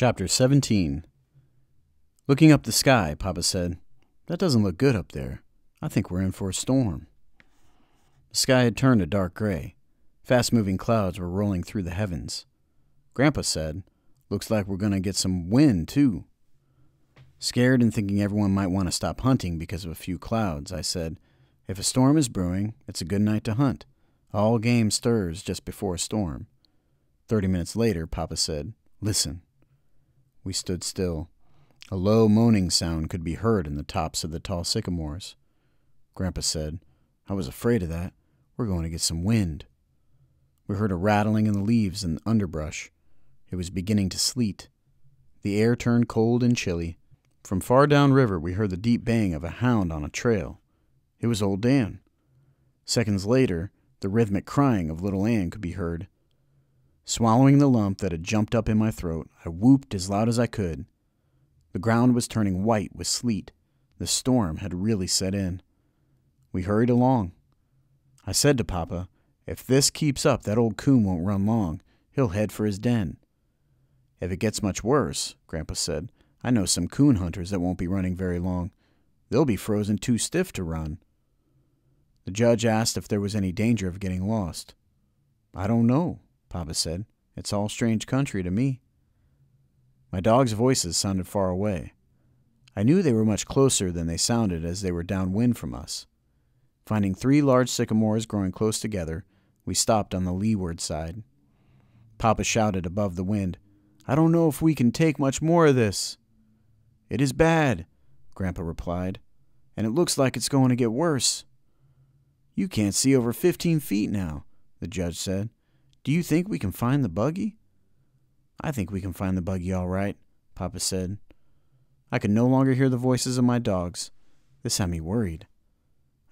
Chapter 17. Looking up the sky, Papa said, "That doesn't look good up there. I think we're in for a storm." The sky had turned a dark gray. Fast-moving clouds were rolling through the heavens. Grandpa said, "Looks like we're going to get some wind, too." Scared and thinking everyone might want to stop hunting because of a few clouds, I said, "If a storm is brewing, it's a good night to hunt. All game stirs just before a storm." 30 minutes later, Papa said, "Listen." We stood still. A low moaning sound could be heard in the tops of the tall sycamores. Grandpa said, "I was afraid of that. We're going to get some wind." We heard a rattling in the leaves and underbrush. It was beginning to sleet. The air turned cold and chilly. From far downriver, we heard the deep baying of a hound on a trail. It was old Dan. Seconds later, the rhythmic crying of little Ann could be heard. Swallowing the lump that had jumped up in my throat, I whooped as loud as I could. The ground was turning white with sleet. The storm had really set in. We hurried along. I said to Papa, "If this keeps up, that old coon won't run long. He'll head for his den." "If it gets much worse," Grandpa said, "I know some coon hunters that won't be running very long. They'll be frozen too stiff to run." The judge asked if there was any danger of getting lost. "I don't know," Papa said. "It's all strange country to me." My dogs' voices sounded far away. I knew they were much closer than they sounded as they were downwind from us. Finding 3 large sycamores growing close together, we stopped on the leeward side. Papa shouted above the wind, "I don't know if we can take much more of this." "It is bad," Grandpa replied, "and it looks like it's going to get worse." "You can't see over 15 feet now," the judge said. "Do you think we can find the buggy?" "I think we can find the buggy all right," Papa said. I could no longer hear the voices of my dogs. This had me worried.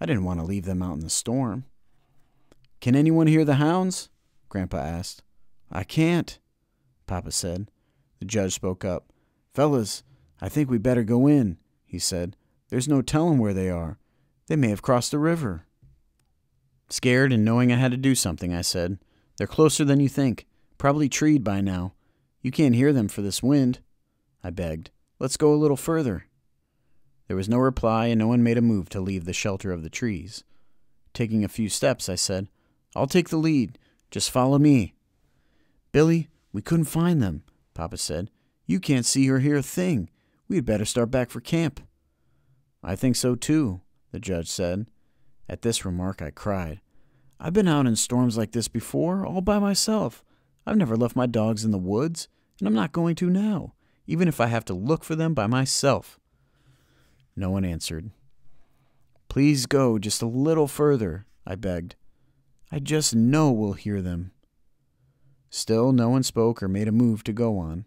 I didn't want to leave them out in the storm. "Can anyone hear the hounds?" Grandpa asked. "I can't," Papa said. The judge spoke up. "Fellas, I think we better go in," he said. "There's no telling where they are. They may have crossed the river." Scared and knowing I had to do something, I said, "They're closer than you think. Probably treed by now. You can't hear them for this wind." I begged, "Let's go a little further." There was no reply, and no one made a move to leave the shelter of the trees. Taking a few steps, I said, "I'll take the lead. Just follow me." "Billy, we couldn't find them," Papa said. "You can't see or hear a thing. We'd better start back for camp." "I think so too," the judge said. At this remark, I cried. "I've been out in storms like this before, all by myself. I've never left my dogs in the woods, and I'm not going to now, even if I have to look for them by myself." No one answered. "Please go just a little further," I begged. "I just know we'll hear them." Still, no one spoke or made a move to go on.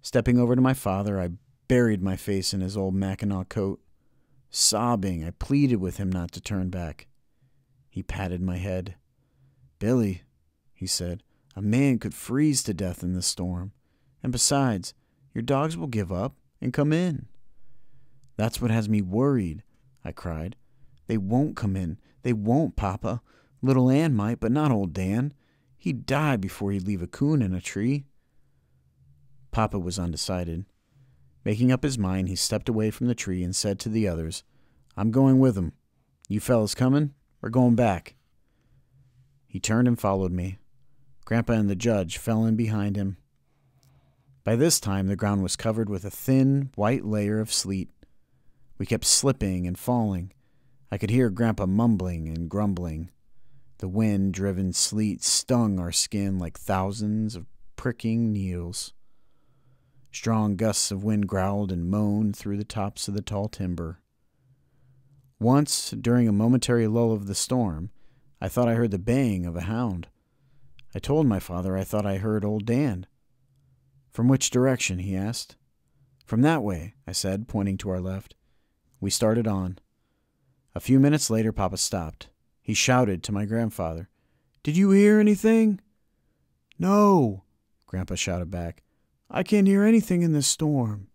Stepping over to my father, I buried my face in his old Mackinaw coat. Sobbing, I pleaded with him not to turn back. He patted my head. "Billy," he said, "a man could freeze to death in this storm. And besides, your dogs will give up and come in." "That's what has me worried," I cried. "They won't come in. They won't, Papa. Little Ann might, but not old Dan. He'd die before he'd leave a coon in a tree." Papa was undecided. Making up his mind, he stepped away from the tree and said to the others, "I'm going with him. You fellas coming? We're going back." He turned and followed me. Grandpa and the judge fell in behind him. By this time, the ground was covered with a thin, white layer of sleet. We kept slipping and falling. I could hear Grandpa mumbling and grumbling. The wind-driven sleet stung our skin like thousands of pricking needles. Strong gusts of wind growled and moaned through the tops of the tall timber. Once, during a momentary lull of the storm, I thought I heard the baying of a hound. I told my father I thought I heard old Dan. "From which direction?" he asked. "From that way," I said, pointing to our left. We started on. A few minutes later, Papa stopped. He shouted to my grandfather, "Did you hear anything?" "No," Grandpa shouted back. "I can't hear anything in this storm."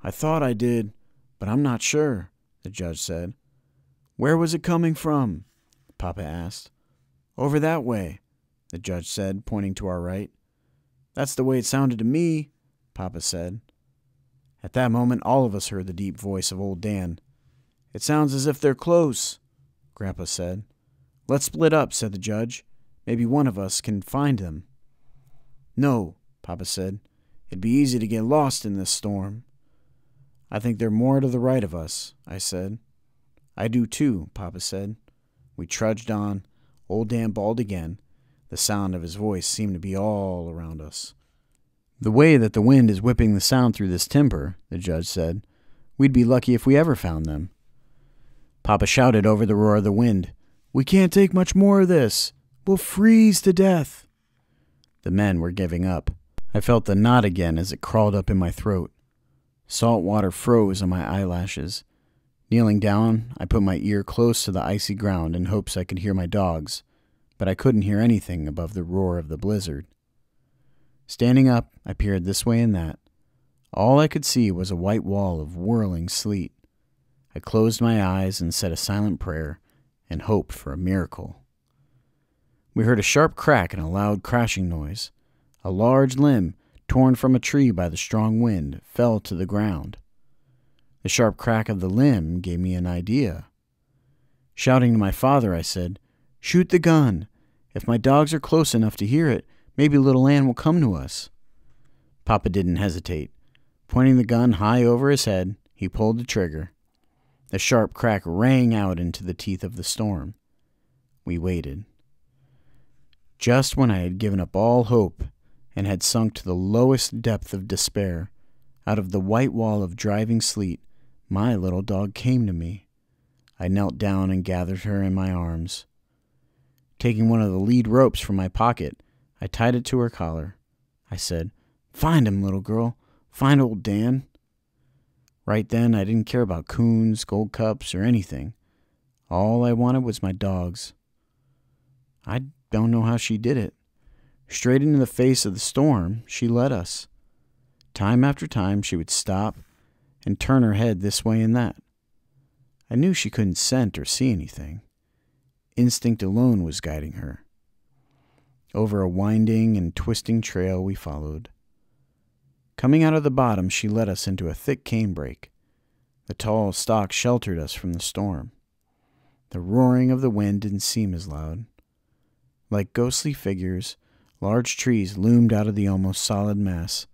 "I thought I did, but I'm not sure," the judge said. "Where was it coming from?" Papa asked. "Over that way," the judge said, pointing to our right. That's the way it sounded to me, Papa said. At that moment, all of us heard the deep voice of old Dan. It sounds as if they're close, Grandpa said. Let's split up, said the judge. Maybe one of us can find them. No, Papa said. It'd be easy to get lost in this storm. I think they're more to the right of us, I said. I do too, Papa said. We trudged on. Old Dan bawled again. The sound of his voice seemed to be all around us. The way that the wind is whipping the sound through this timber, the judge said, we'd be lucky if we ever found them. Papa shouted over the roar of the wind, We can't take much more of this. We'll freeze to death. The men were giving up. I felt the knot again as it crawled up in my throat. Salt water froze on my eyelashes. Kneeling down, I put my ear close to the icy ground in hopes I could hear my dogs, but I couldn't hear anything above the roar of the blizzard. Standing up, I peered this way and that. All I could see was a white wall of whirling sleet. I closed my eyes and said a silent prayer and hoped for a miracle. We heard a sharp crack and a loud crashing noise. A large limb, torn from a tree by the strong wind, fell to the ground. The sharp crack of the limb gave me an idea. Shouting to my father, I said, Shoot the gun. If my dogs are close enough to hear it, maybe little Ann will come to us. Papa didn't hesitate. Pointing the gun high over his head, he pulled the trigger. The sharp crack rang out into the teeth of the storm. We waited. Just when I had given up all hope and had sunk to the lowest depth of despair, out of the white wall of driving sleet, my little dog came to me. I knelt down and gathered her in my arms. Taking one of the lead ropes from my pocket, I tied it to her collar. I said, Find him, little girl. Find old Dan. Right then, I didn't care about coons, gold cups, or anything. All I wanted was my dogs. I don't know how she did it. Straight into the face of the storm, she led us. Time after time, she would stop and turn her head this way and that. I knew she couldn't scent or see anything. Instinct alone was guiding her. Over a winding and twisting trail we followed. Coming out of the bottom, she led us into a thick canebrake. The tall stalk sheltered us from the storm. The roaring of the wind didn't seem as loud. Like ghostly figures, large trees loomed out of the almost solid mass.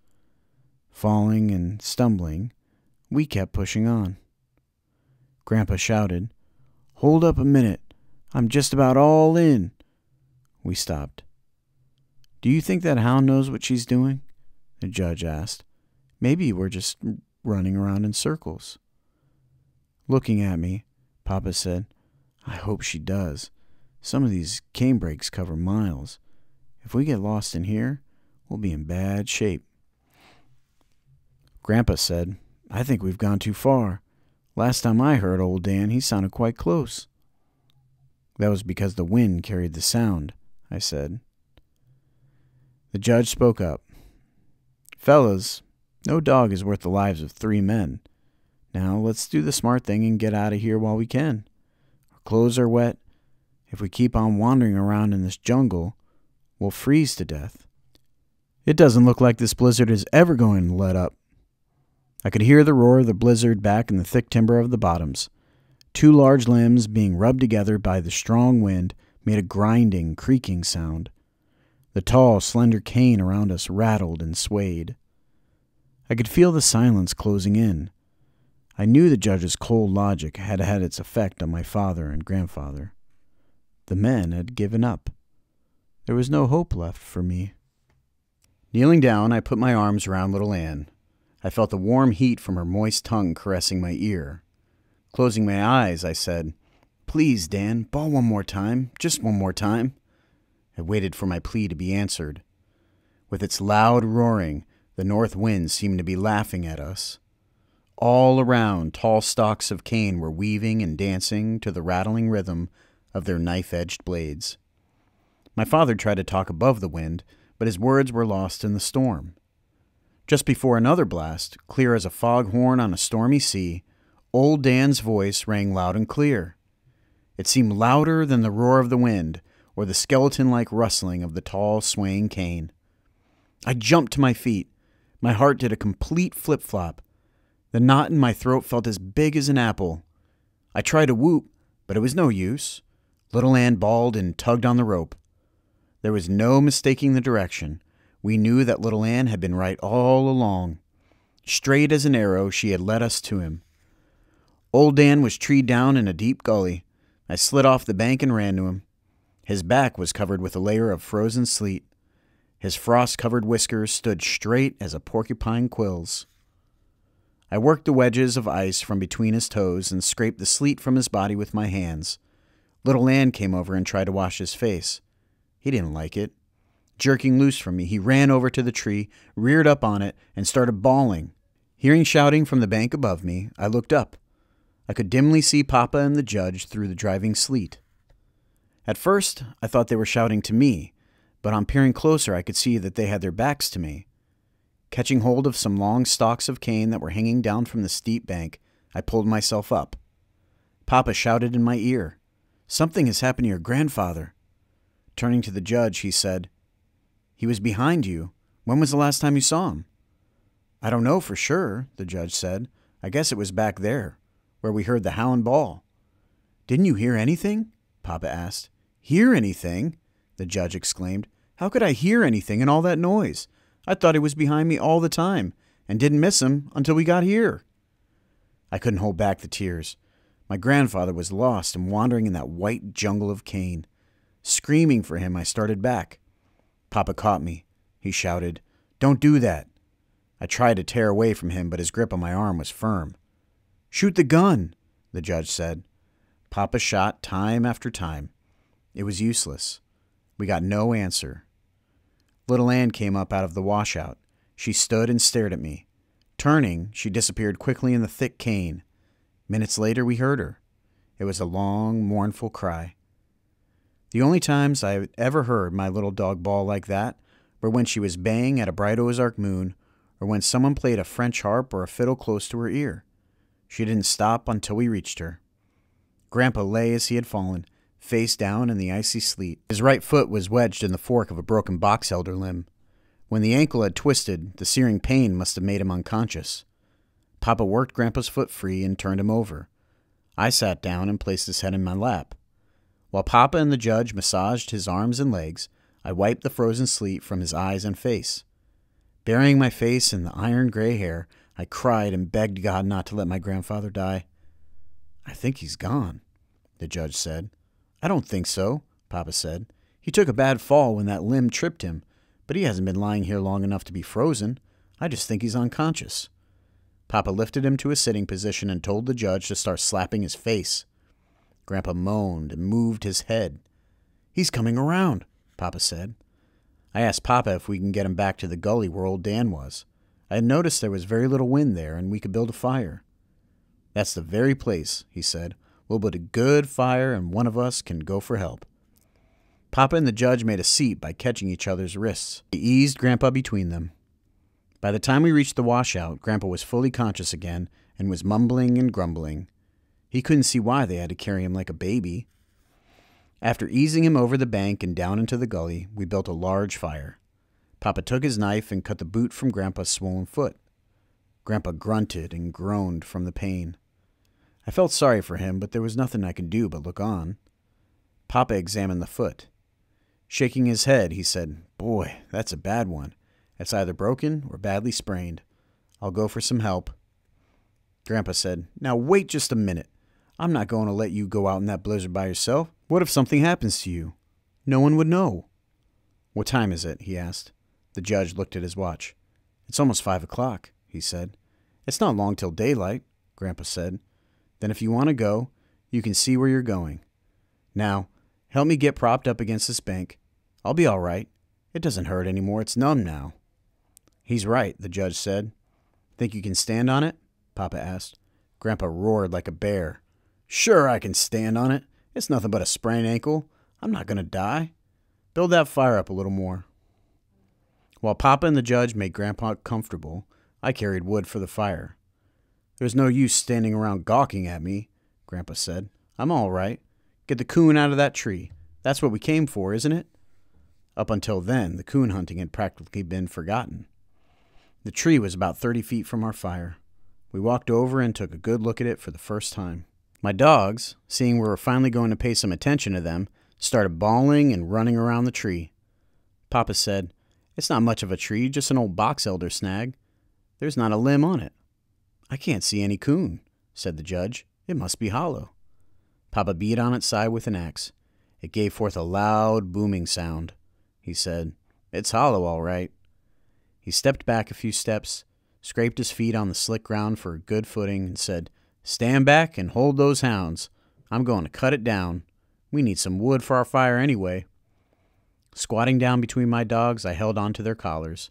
Falling and stumbling, we kept pushing on. Grandpa shouted, Hold up a minute. I'm just about all in. We stopped. Do you think that hound knows what she's doing? The judge asked. Maybe we're just running around in circles. Looking at me, Papa said, I hope she does. Some of these canebrakes cover miles. If we get lost in here, we'll be in bad shape. Grandpa said, I think we've gone too far. Last time I heard old Dan, he sounded quite close. That was because the wind carried the sound, I said. The judge spoke up. Fellas, no dog is worth the lives of 3 men. Now let's do the smart thing and get out of here while we can. Our clothes are wet. If we keep on wandering around in this jungle, we'll freeze to death. It doesn't look like this blizzard is ever going to let up. I could hear the roar of the blizzard back in the thick timber of the bottoms. 2 large limbs being rubbed together by the strong wind made a grinding, creaking sound. The tall, slender cane around us rattled and swayed. I could feel the silence closing in. I knew the judge's cold logic had had its effect on my father and grandfather. The men had given up. There was no hope left for me. Kneeling down, I put my arms around little Ann. I felt the warm heat from her moist tongue caressing my ear. Closing my eyes, I said, Please, Dan, bawl one more time, just one more time. I waited for my plea to be answered. With its loud roaring, the north wind seemed to be laughing at us. All around, tall stalks of cane were weaving and dancing to the rattling rhythm of their knife-edged blades. My father tried to talk above the wind, but his words were lost in the storm. Just before another blast, clear as a foghorn on a stormy sea, old Dan's voice rang loud and clear. It seemed louder than the roar of the wind or the skeleton-like rustling of the tall, swaying cane. I jumped to my feet. My heart did a complete flip-flop. The knot in my throat felt as big as an apple. I tried to whoop, but it was no use. Little Ann bawled and tugged on the rope. There was no mistaking the direction. We knew that Little Ann had been right all along. Straight as an arrow, she had led us to him. Old Dan was treed down in a deep gully. I slid off the bank and ran to him. His back was covered with a layer of frozen sleet. His frost-covered whiskers stood straight as a porcupine quills. I worked the wedges of ice from between his toes and scraped the sleet from his body with my hands. Little Ann came over and tried to wash his face. He didn't like it. Jerking loose from me, he ran over to the tree, reared up on it, and started bawling. Hearing shouting from the bank above me, I looked up. I could dimly see Papa and the judge through the driving sleet. At first, I thought they were shouting to me, but on peering closer I could see that they had their backs to me. Catching hold of some long stalks of cane that were hanging down from the steep bank, I pulled myself up. Papa shouted in my ear, "Something has happened to your grandfather." Turning to the judge, he said, "He was behind you. When was the last time you saw him?" "I don't know for sure," the judge said. "I guess it was back there, where we heard the howling bawl." "Didn't you hear anything?" Papa asked. "Hear anything?" the judge exclaimed. "How could I hear anything in all that noise? I thought he was behind me all the time, and didn't miss him until we got here." I couldn't hold back the tears. My grandfather was lost and wandering in that white jungle of cane. Screaming for him, I started back. Papa caught me. He shouted, "Don't do that." I tried to tear away from him, but his grip on my arm was firm. "Shoot the gun," the judge said. Papa shot time after time. It was useless. We got no answer. Little Ann came up out of the washout. She stood and stared at me. Turning, she disappeared quickly in the thick cane. Minutes later, we heard her. It was a long, mournful cry. The only times I ever heard my little dog bawl like that were when she was baying at a bright Ozark moon, or when someone played a French harp or a fiddle close to her ear. She didn't stop until we reached her. Grandpa lay as he had fallen, face down in the icy sleet. His right foot was wedged in the fork of a broken box elder limb. When the ankle had twisted, the searing pain must have made him unconscious. Papa worked Grandpa's foot free and turned him over. I sat down and placed his head in my lap. While Papa and the judge massaged his arms and legs, I wiped the frozen sleet from his eyes and face. Burying my face in the iron-gray hair, I cried and begged God not to let my grandfather die. "I think he's gone," the judge said. "I don't think so," Papa said. "He took a bad fall when that limb tripped him, but he hasn't been lying here long enough to be frozen. I just think he's unconscious." Papa lifted him to a sitting position and told the judge to start slapping his face. Grandpa moaned and moved his head. "He's coming around," Papa said. I asked Papa if we can get him back to the gully where old Dan was. I had noticed there was very little wind there and we could build a fire. "That's the very place," he said. "We'll build a good fire and one of us can go for help." Papa and the judge made a seat by catching each other's wrists. They eased Grandpa between them. By the time we reached the washout, Grandpa was fully conscious again and was mumbling and grumbling. He couldn't see why they had to carry him like a baby. After easing him over the bank and down into the gully, we built a large fire. Papa took his knife and cut the boot from Grandpa's swollen foot. Grandpa grunted and groaned from the pain. I felt sorry for him, but there was nothing I could do but look on. Papa examined the foot. Shaking his head, he said, "Boy, that's a bad one. It's either broken or badly sprained. I'll go for some help." Grandpa said, "Now wait just a minute. I'm not going to let you go out in that blizzard by yourself. What if something happens to you? No one would know." "What time is it?" he asked. The judge looked at his watch. "It's almost 5 o'clock, he said. "It's not long till daylight," Grandpa said. "Then if you want to go, you can see where you're going. Now, help me get propped up against this bank. I'll be all right. It doesn't hurt anymore. It's numb now." "He's right," the judge said. "Think you can stand on it?" Papa asked. Grandpa roared like a bear. "Sure I can stand on it. It's nothing but a sprained ankle. I'm not going to die. Build that fire up a little more." While Papa and the judge made Grandpa comfortable, I carried wood for the fire. "There's no use standing around gawking at me," Grandpa said. "I'm all right. Get the coon out of that tree. That's what we came for, isn't it?" Up until then, the coon hunting had practically been forgotten. The tree was about 30 feet from our fire. We walked over and took a good look at it for the first time. My dogs, seeing we were finally going to pay some attention to them, started bawling and running around the tree. Papa said, "It's not much of a tree, just an old box elder snag. There's not a limb on it." "I can't see any coon," said the judge. "It must be hollow." Papa beat on its side with an axe. It gave forth a loud, booming sound. He said, "It's hollow, all right." He stepped back a few steps, scraped his feet on the slick ground for a good footing, and said, "Stand back and hold those hounds. I'm going to cut it down. We need some wood for our fire anyway." Squatting down between my dogs, I held on to their collars.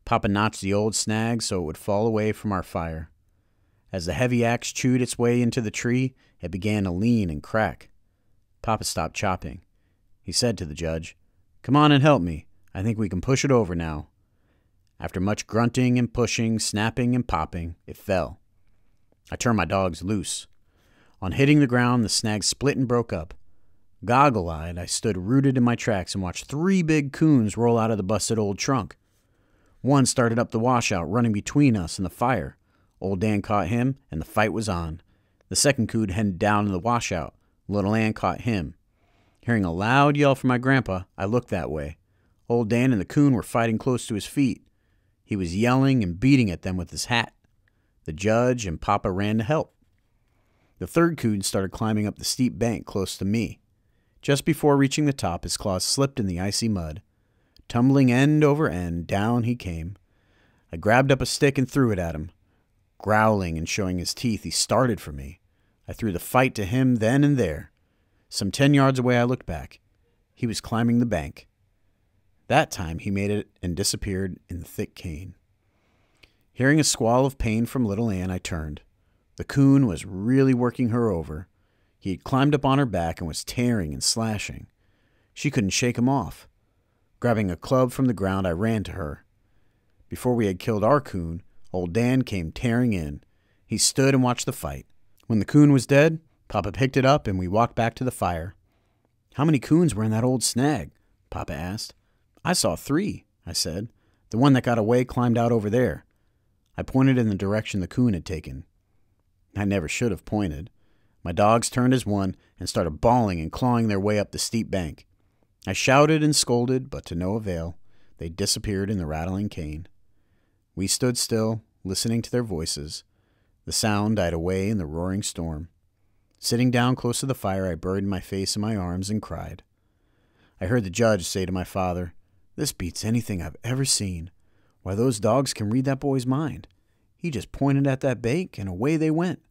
Papa notched the old snag so it would fall away from our fire. As the heavy axe chewed its way into the tree, it began to lean and crack. Papa stopped chopping. He said to the judge, "Come on and help me. I think we can push it over now." After much grunting and pushing, snapping and popping, it fell. I turned my dogs loose. On hitting the ground, the snag split and broke up. Goggle-eyed, I stood rooted in my tracks and watched 3 big coons roll out of the busted old trunk. One started up the washout, running between us and the fire. Old Dan caught him, and the fight was on. The second coon headed down in the washout. Little Ann caught him. Hearing a loud yell from my grandpa, I looked that way. Old Dan and the coon were fighting close to his feet. He was yelling and beating at them with his hat. The judge and Papa ran to help. The third coon started climbing up the steep bank close to me. Just before reaching the top, his claws slipped in the icy mud. Tumbling end over end, down he came. I grabbed up a stick and threw it at him. Growling and showing his teeth, he started for me. I threw the fight to him then and there. Some 10 yards away, I looked back. He was climbing the bank. That time he made it and disappeared in the thick cane. Hearing a squall of pain from little Ann, I turned. The coon was really working her over. He had climbed up on her back and was tearing and slashing. She couldn't shake him off. Grabbing a club from the ground, I ran to her. Before we had killed our coon, old Dan came tearing in. He stood and watched the fight. When the coon was dead, Papa picked it up and we walked back to the fire. "How many coons were in that old snag?" Papa asked. "I saw 3, I said. "The one that got away climbed out over there." I pointed in the direction the coon had taken. I never should have pointed. My dogs turned as one and started bawling and clawing their way up the steep bank. I shouted and scolded, but to no avail. They disappeared in the rattling cane. We stood still, listening to their voices. The sound died away in the roaring storm. Sitting down close to the fire, I buried my face in my arms and cried. I heard the judge say to my father, "This beats anything I've ever seen. Why, those dogs can read that boy's mind. He just pointed at that bank and away they went.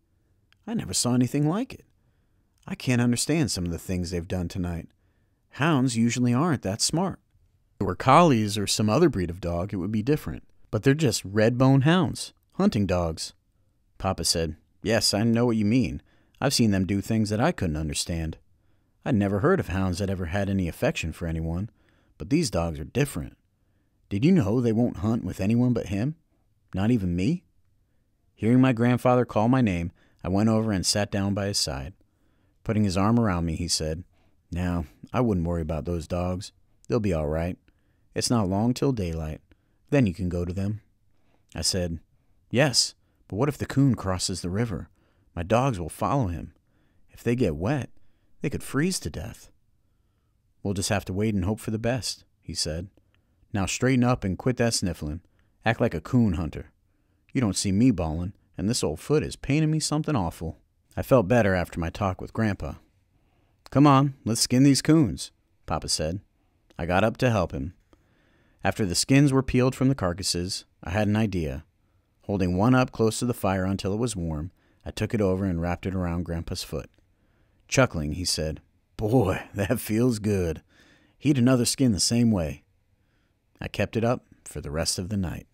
I never saw anything like it. I can't understand some of the things they've done tonight. Hounds usually aren't that smart. If they were collies or some other breed of dog, it would be different. But they're just red-bone hounds, hunting dogs." Papa said, "Yes, I know what you mean. I've seen them do things that I couldn't understand. I'd never heard of hounds that ever had any affection for anyone, but these dogs are different. Did you know they won't hunt with anyone but him? Not even me?" Hearing my grandfather call my name, I went over and sat down by his side. Putting his arm around me, he said, "Now, I wouldn't worry about those dogs. They'll be all right. It's not long till daylight. Then you can go to them." I said, "Yes, but what if the coon crosses the river? My dogs will follow him. If they get wet, they could freeze to death." "We'll just have to wait and hope for the best," he said. "Now straighten up and quit that sniffling. Act like a coon hunter. You don't see me bawling, and this old foot is paining me something awful." I felt better after my talk with Grandpa. "Come on, let's skin these coons," Papa said. I got up to help him. After the skins were peeled from the carcasses, I had an idea. Holding one up close to the fire until it was warm, I took it over and wrapped it around Grandpa's foot. Chuckling, he said, "Boy, that feels good. Heat another skin the same way." I kept it up for the rest of the night.